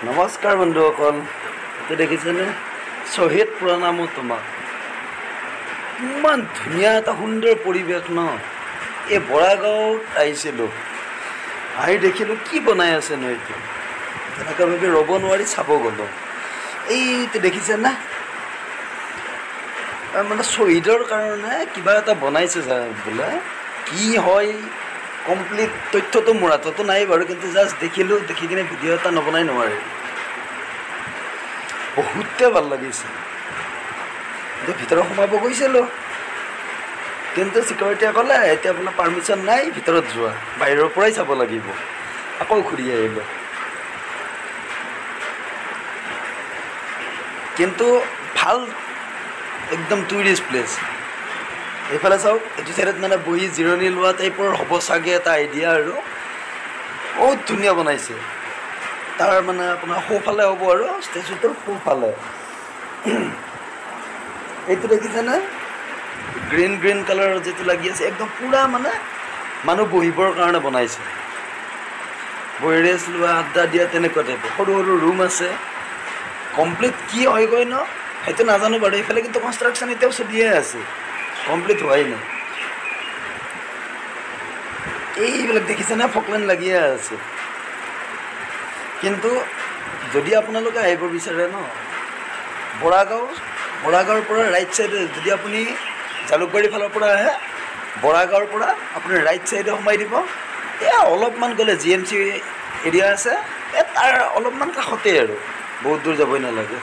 নমস্কাৰ বন্ধুসকল, এইটো দেখিছেনে? শ্বহীদ প্ৰণামো তোমাক। ইমান ধুনীয়া এটা সুন্দৰ পৰিৱেশ ন। এই বৰাগাঁৱত আহিছিলোঁ, আহি দেখিলোঁ কি বনাই আছে ন এইটো। তেনেকৈ ভাবি ৰ'ব নোৱাৰি চাব গ'লোঁ। এইটো দেখিছেনে? মানে শ্বহীদৰ কাৰণে কিবা এটা বনাইছে বোলে। কি হয় কমপ্লিট তথ্যটো মোৰ হাততো নাই বাৰু, কিন্তু জাষ্ট দেখিলোঁ, দেখি কিনে ভিডিঅ' এটা নবনাই নোৱাৰে। বহুতে ভাল লাগিছে। এতিয়া ভিতৰত সোমাব গৈছিলোঁ, কিন্তু চিকিউৰিটিয়ে ক'লে এতিয়া আপোনাৰ পাৰ্মিশ্যন নাই, ভিতৰত যোৱা, বাহিৰৰ পৰাই চাব লাগিব। আকৌ ঘূৰি আহিলোঁ। কিন্তু ভাল একদম টুৰিষ্ট প্লেচ। এইফালে চাওক, এইটো চাইডত মানে বহি জিৰণি লোৱা টাইপৰ হ'ব চাগে, এটা আইডিয়া আৰু বহুত ধুনীয়া বনাইছে। তাৰ মানে আপোনাৰ সোঁফালে হ'ব আৰু ষ্টেচুটোৰ সোঁফালে এইটো দেখিছেনে? গ্ৰীণ গ্ৰীণ কালাৰৰ যিটো লাগি আছে, একদম পূৰা মানে মানুহ বহিবৰ কাৰণে বনাইছে। বহি ৰেষ্ট লোৱা, আড্ডা দিয়া, তেনেকুৱা টাইপৰ সৰু সৰু ৰুম আছে। কমপ্লিট কি হয়গৈ ন সেইটো নাজানো বাৰু। এইফালে কিন্তু কনষ্ট্ৰাকশ্যন এতিয়াও চলিয়ে আছে, কমপ্লিট হোৱাই নাই। এইবিলাক দেখিছেনে? ফকলেন লাগিয়ে আছে। কিন্তু যদি আপোনালোকে আহিব বিচাৰে ন, বৰাগাঁৱৰ পৰা ৰাইট ছাইডে, যদি আপুনি জালুকবাৰীৰ ফালৰ পৰা আহে, বৰাগাঁৱৰ পৰা আপুনি ৰাইট ছাইডে সোমাই দিব। অলপমান গ'লে GMC এৰিয়া আছে, তাৰ অলপমান কাষতেই আৰু, বহুত দূৰ যাবই নালাগে।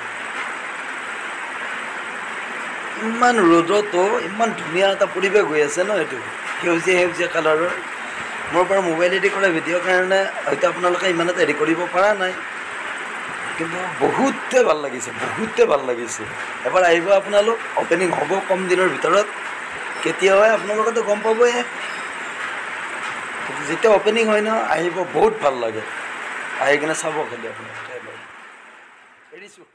ইমান ৰ'দতো ইমান ধুনীয়া এটা পৰিৱেশ হৈ আছে ন, এইটো সেউজীয়া সেউজীয়া কালাৰৰ। মোৰ পৰা মোবাইল এডি কৰা ভিডিঅ'ৰ কাৰণে হয়তো আপোনালোকে ইমান এটা হেৰি কৰিব পৰা নাই, কিন্তু বহুতে ভাল লাগিছে, বহুতে ভাল লাগিছে। এবাৰ আহিব আপোনালোক, অ'পেনিং হ'ব কম দিনৰ ভিতৰত। কেতিয়া হয় আপোনালোকেতো গম পাবই, যেতিয়া অ'পেনিং হয় ন, আহিব, বহুত ভাল লাগে। আহি কিনে চাব খালি আপোনালোকে। এৰিছোঁ।